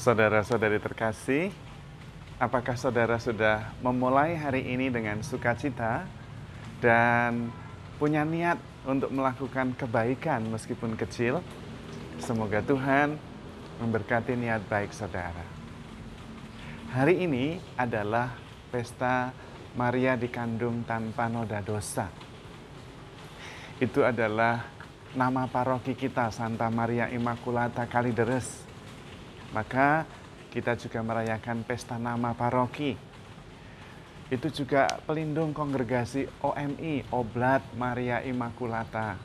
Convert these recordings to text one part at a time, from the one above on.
Saudara-saudari terkasih, apakah saudara sudah memulai hari ini dengan sukacita dan punya niat untuk melakukan kebaikan meskipun kecil? Semoga Tuhan memberkati niat baik saudara. Hari ini adalah pesta Maria dikandung tanpa noda dosa. Itu adalah nama paroki kita, Santa Maria Immaculata Kalideres. Maka kita juga merayakan pesta nama paroki. Itu juga pelindung kongregasi OMI, Oblat Maria Immaculata.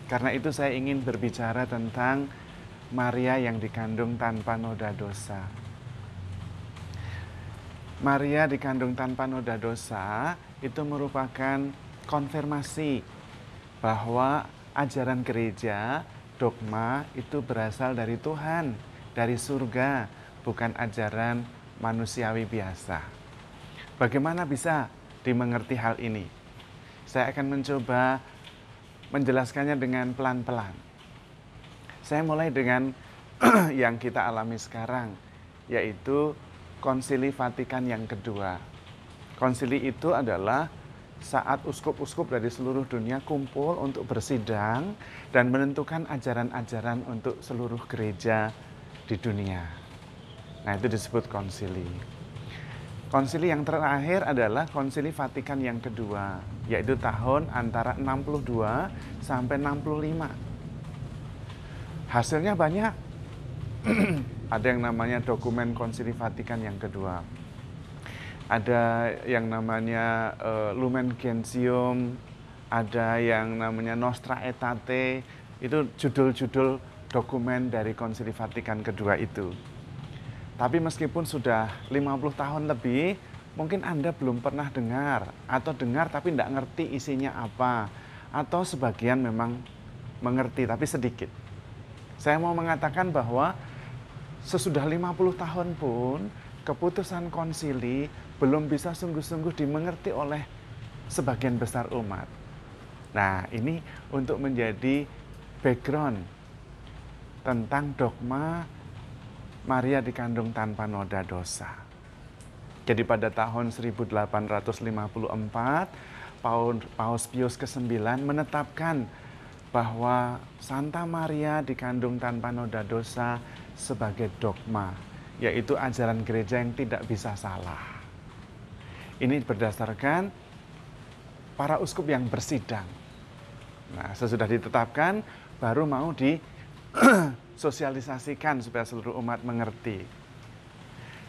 Karena itu saya ingin berbicara tentang Maria yang dikandung tanpa noda dosa. Maria dikandung tanpa noda dosa itu merupakan konfirmasi bahwa ajaran gereja, dogma itu berasal dari Tuhan, dari surga, bukan ajaran manusiawi biasa. Bagaimana bisa dimengerti hal ini? Saya akan mencoba menjelaskannya dengan pelan-pelan. Saya mulai dengan yang kita alami sekarang, yaitu Konsili Vatikan yang kedua. Konsili itu adalah saat uskup-uskup dari seluruh dunia kumpul untuk bersidang dan menentukan ajaran-ajaran untuk seluruh gereja di dunia. Nah, itu disebut konsili. Konsili yang terakhir adalah Konsili Vatikan yang kedua, yaitu tahun antara 62 sampai 65. Hasilnya banyak. Ada yang namanya dokumen Konsili Vatikan yang kedua. Ada yang namanya Lumen Gentium, ada yang namanya Nostra Aetate. Itu judul-judul dokumen dari Konsili Vatikan kedua itu. Tapi meskipun sudah 50 tahun lebih, mungkin Anda belum pernah dengar, atau dengar tapi tidak ngerti isinya apa, atau sebagian memang mengerti tapi sedikit. Saya mau mengatakan bahwa sesudah 50 tahun pun keputusan konsili belum bisa sungguh-sungguh dimengerti oleh sebagian besar umat. Nah, ini untuk menjadi background tentang dogma Maria dikandung tanpa noda dosa. Jadi pada tahun 1854, Paus Pius ke-9 menetapkan bahwa Santa Maria dikandung tanpa noda dosa sebagai dogma, yaitu ajaran gereja yang tidak bisa salah. Ini berdasarkan para uskup yang bersidang. Nah, sesudah ditetapkan, baru mau sosialisasikan supaya seluruh umat mengerti.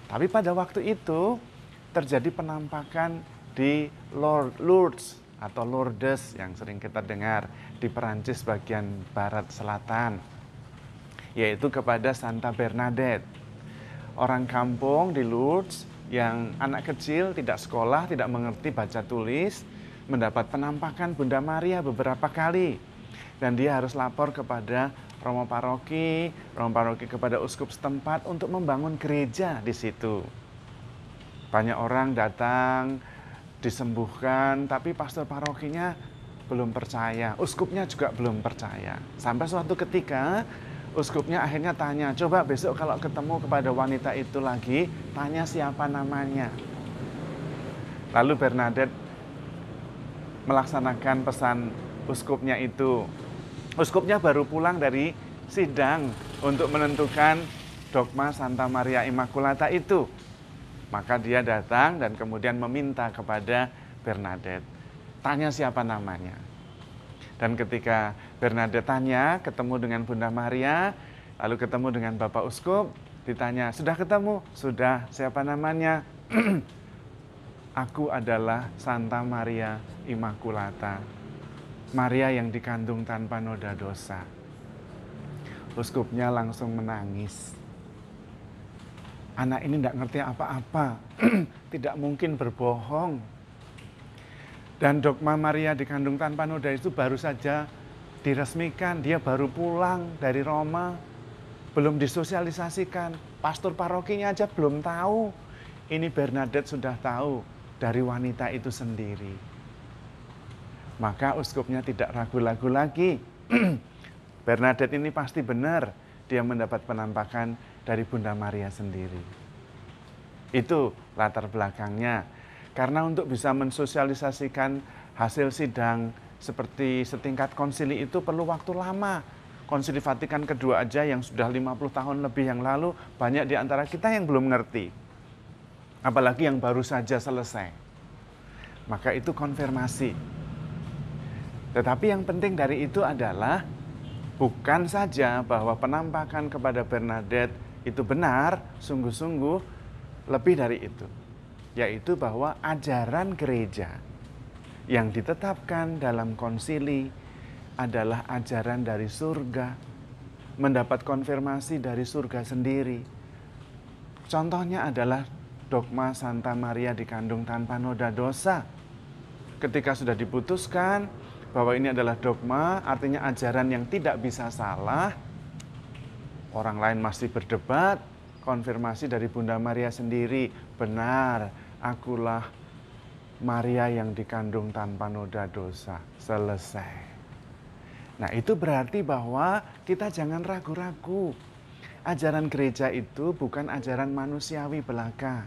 Tapi pada waktu itu terjadi penampakan di Lourdes atau Lourdes yang sering kita dengar di Perancis bagian barat selatan, yaitu kepada Santa Bernadette. Orang kampung di Lourdes yang anak kecil, tidak sekolah, tidak mengerti baca tulis, mendapat penampakan Bunda Maria beberapa kali. Dan dia harus lapor kepada Romo Paroki kepada uskup setempat untuk membangun gereja di situ. Banyak orang datang, disembuhkan, tapi pastor parokinya belum percaya, uskupnya juga belum percaya. Sampai suatu ketika, uskupnya akhirnya tanya, coba besok kalau ketemu kepada wanita itu lagi, tanya siapa namanya. Lalu Bernadette melaksanakan pesan uskupnya itu. Uskupnya baru pulang dari sidang untuk menentukan dogma Santa Maria Immaculata itu. Maka dia datang dan kemudian meminta kepada Bernadette, tanya siapa namanya. Dan ketika Bernadette tanya, ketemu dengan Bunda Maria, lalu ketemu dengan Bapak Uskup, ditanya, sudah ketemu? Sudah, siapa namanya? Aku adalah Santa Maria Immaculata, Maria yang dikandung tanpa noda dosa. Uskupnya langsung menangis. Anak ini tidak ngerti apa-apa, tidak mungkin berbohong. Dan dogma Maria dikandung tanpa noda itu baru saja diresmikan, dia baru pulang dari Roma, belum disosialisasikan. Pastor parokinya aja belum tahu. Ini Bernadette sudah tahu dari wanita itu sendiri. Maka uskupnya tidak ragu-ragu lagi. Bernadette ini pasti benar. dia mendapat penampakan dari Bunda Maria sendiri. Itu latar belakangnya. Karena untuk bisa mensosialisasikan hasil sidang seperti setingkat konsili itu perlu waktu lama. Konsili Vatikan kedua aja yang sudah 50 tahun lebih yang lalu, banyak di antara kita yang belum ngerti. Apalagi yang baru saja selesai. Maka itu konfirmasi. Tetapi yang penting dari itu adalah bukan saja bahwa penampakan kepada Bernadette itu benar, sungguh-sungguh lebih dari itu. Yaitu bahwa ajaran gereja yang ditetapkan dalam konsili adalah ajaran dari surga, mendapat konfirmasi dari surga sendiri. Contohnya adalah dogma Santa Maria dikandung tanpa noda dosa. Ketika sudah diputuskan bahwa ini adalah dogma, artinya ajaran yang tidak bisa salah, orang lain masih berdebat, konfirmasi dari Bunda Maria sendiri, benar, akulah Maria yang dikandung tanpa noda dosa. Selesai. Nah, itu berarti bahwa kita jangan ragu-ragu. Ajaran gereja itu bukan ajaran manusiawi belaka.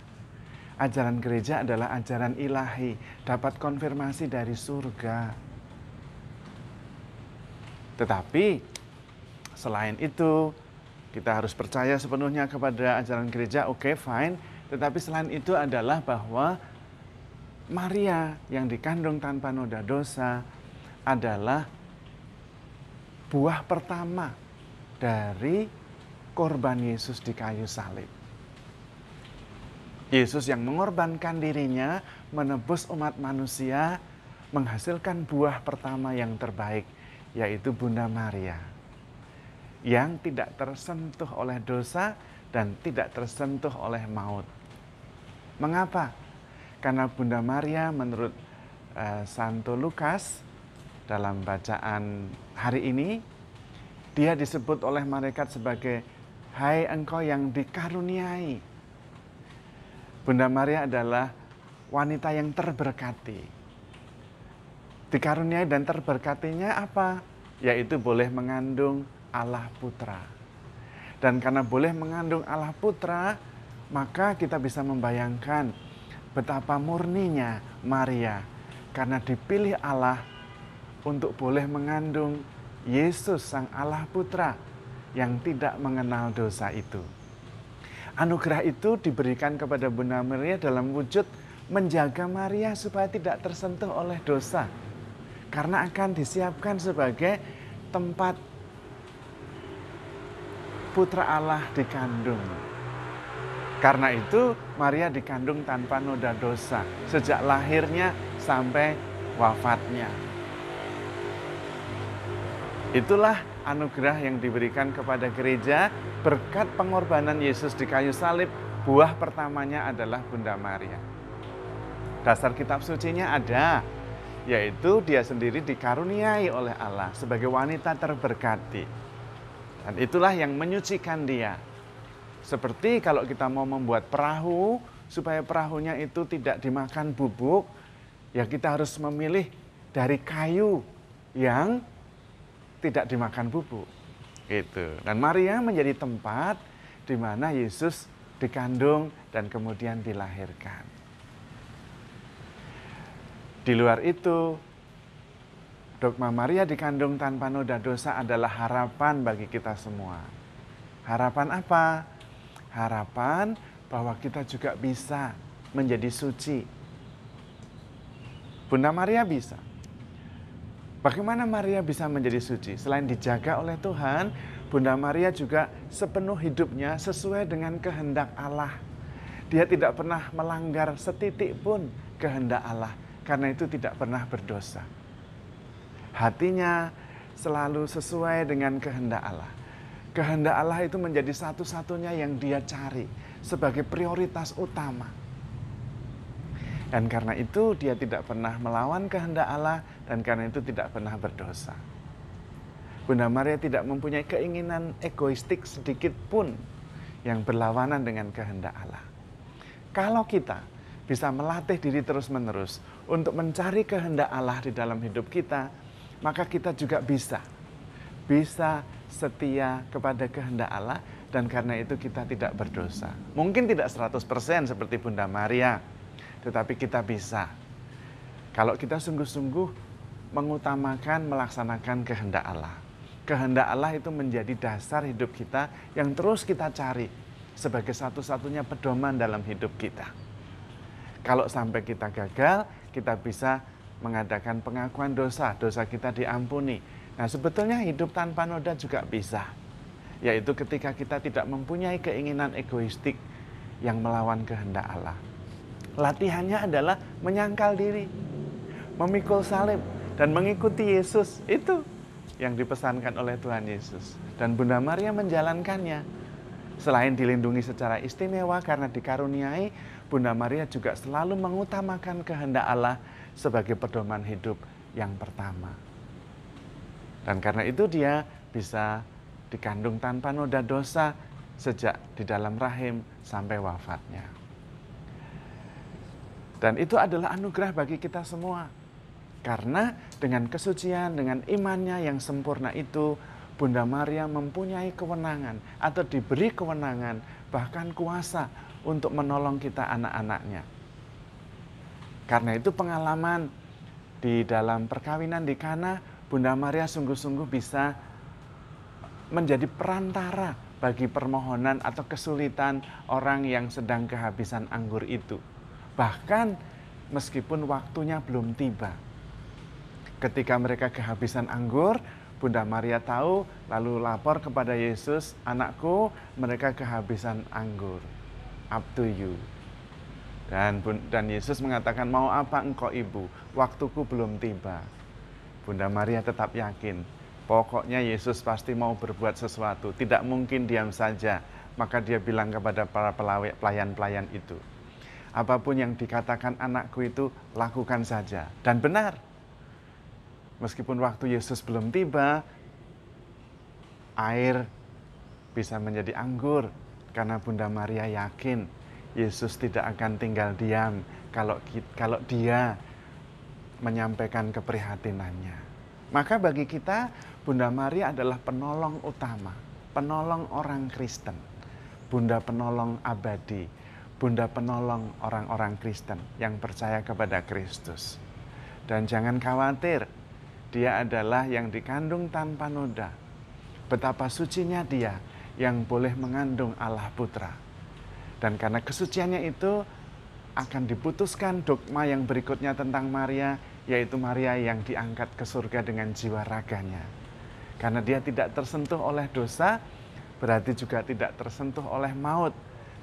Ajaran gereja adalah ajaran ilahi, dapat konfirmasi dari surga. Tetapi selain itu, kita harus percaya sepenuhnya kepada ajaran gereja, oke, fine. Tetapi selain itu adalah bahwa Maria yang dikandung tanpa noda dosa adalah buah pertama dari korban Yesus di kayu salib. Yesus yang mengorbankan dirinya, menebus umat manusia, menghasilkan buah pertama yang terbaik, yaitu Bunda Maria, yang tidak tersentuh oleh dosa dan tidak tersentuh oleh maut. Mengapa? Karena Bunda Maria menurut Santo Lukas dalam bacaan hari ini, dia disebut oleh malaikat sebagai hai engkau yang dikaruniai. Bunda Maria adalah wanita yang terberkati. Dikaruniai dan terberkatinya apa? Yaitu boleh mengandung Allah Putra. Dan karena boleh mengandung Allah Putra, maka kita bisa membayangkan betapa murninya Maria. Karena dipilih Allah untuk boleh mengandung Yesus Sang Allah Putra yang tidak mengenal dosa itu. Anugerah itu diberikan kepada Bunda Maria dalam wujud menjaga Maria supaya tidak tersentuh oleh dosa. Karena akan disiapkan sebagai tempat Putra Allah dikandung. Karena itu Maria dikandung tanpa noda dosa sejak lahirnya sampai wafatnya. Itulah anugerah yang diberikan kepada gereja berkat pengorbanan Yesus di kayu salib. Buah pertamanya adalah Bunda Maria. Dasar kitab sucinya ada, yaitu dia sendiri dikaruniai oleh Allah sebagai wanita terberkati. Dan itulah yang menyucikan dia. Seperti kalau kita mau membuat perahu, supaya perahunya itu tidak dimakan bubuk, ya kita harus memilih dari kayu yang tidak dimakan bubuk. Gitu. Dan Maria menjadi tempat di mana Yesus dikandung dan kemudian dilahirkan. Di luar itu, dogma Maria dikandung tanpa noda dosa adalah harapan bagi kita semua. Harapan apa? Harapan bahwa kita juga bisa menjadi suci. Bunda Maria bisa. Bagaimana Maria bisa menjadi suci? Selain dijaga oleh Tuhan, Bunda Maria juga sepenuh hidupnya sesuai dengan kehendak Allah. Dia tidak pernah melanggar setitik pun kehendak Allah. Karena itu tidak pernah berdosa. Hatinya selalu sesuai dengan kehendak Allah. Kehendak Allah itu menjadi satu-satunya yang dia cari sebagai prioritas utama. Dan karena itu dia tidak pernah melawan kehendak Allah dan karena itu tidak pernah berdosa. Bunda Maria tidak mempunyai keinginan egoistik sedikit pun yang berlawanan dengan kehendak Allah. Kalau kita bisa melatih diri terus-menerus untuk mencari kehendak Allah di dalam hidup kita, maka kita juga bisa setia kepada kehendak Allah, dan karena itu kita tidak berdosa. Mungkin tidak 100% seperti Bunda Maria, tetapi kita bisa. Kalau kita sungguh-sungguh mengutamakan melaksanakan kehendak Allah. Kehendak Allah itu menjadi dasar hidup kita yang terus kita cari sebagai satu-satunya pedoman dalam hidup kita. Kalau sampai kita gagal, kita bisa mengadakan pengakuan dosa, dosa kita diampuni. Nah, sebetulnya hidup tanpa noda juga bisa, yaitu ketika kita tidak mempunyai keinginan egoistik yang melawan kehendak Allah. Latihannya adalah menyangkal diri, memikul salib, dan mengikuti Yesus. Itu yang dipesankan oleh Tuhan Yesus. Dan Bunda Maria menjalankannya. Selain dilindungi secara istimewa karena dikaruniai, Bunda Maria juga selalu mengutamakan kehendak Allah sebagai pedoman hidup yang pertama. Dan karena itu dia bisa dikandung tanpa noda dosa sejak di dalam rahim sampai wafatnya. Dan itu adalah anugerah bagi kita semua. Karena dengan kesucian, dengan imannya yang sempurna itu, Bunda Maria mempunyai kewenangan atau diberi kewenangan, bahkan kuasa untuk menolong kita anak-anaknya. Karena itu pengalaman di dalam perkawinan di Kana, Bunda Maria sungguh-sungguh bisa menjadi perantara bagi permohonan atau kesulitan orang yang sedang kehabisan anggur itu. Bahkan meskipun waktunya belum tiba. Ketika mereka kehabisan anggur, Bunda Maria tahu, lalu lapor kepada Yesus, "Anakku, mereka kehabisan anggur. Up to you." Dan Yesus mengatakan, "Mau apa engkau ibu? Waktuku belum tiba." Bunda Maria tetap yakin, pokoknya Yesus pasti mau berbuat sesuatu. Tidak mungkin diam saja. Maka dia bilang kepada para pelayan-pelayan itu, "Apapun yang dikatakan anakku itu, lakukan saja." Dan benar. Meskipun waktu Yesus belum tiba, air bisa menjadi anggur karena Bunda Maria yakin Yesus tidak akan tinggal diam kalau dia menyampaikan keprihatinannya. Maka bagi kita, Bunda Maria adalah penolong utama, penolong orang Kristen, Bunda penolong abadi, Bunda penolong orang-orang Kristen yang percaya kepada Kristus. Dan jangan khawatir, dia adalah yang dikandung tanpa noda. Betapa sucinya dia yang boleh mengandung Allah Putra. Dan karena kesuciannya itu akan diputuskan dogma yang berikutnya tentang Maria, yaitu Maria yang diangkat ke surga dengan jiwa raganya. Karena dia tidak tersentuh oleh dosa, berarti juga tidak tersentuh oleh maut.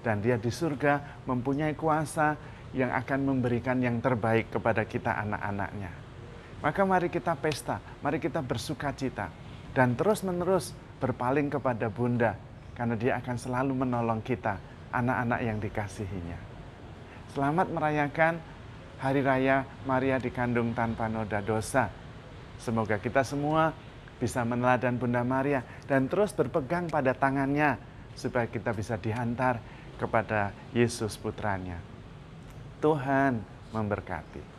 Dan dia di surga mempunyai kuasa yang akan memberikan yang terbaik kepada kita anak-anaknya. Maka mari kita pesta, mari kita bersuka cita, dan terus-menerus berpaling kepada Bunda, karena dia akan selalu menolong kita, anak-anak yang dikasihinya. Selamat merayakan Hari Raya Maria dikandung tanpa noda dosa. Semoga kita semua bisa meneladani Bunda Maria dan terus berpegang pada tangannya, supaya kita bisa dihantar kepada Yesus Putranya. Tuhan memberkati.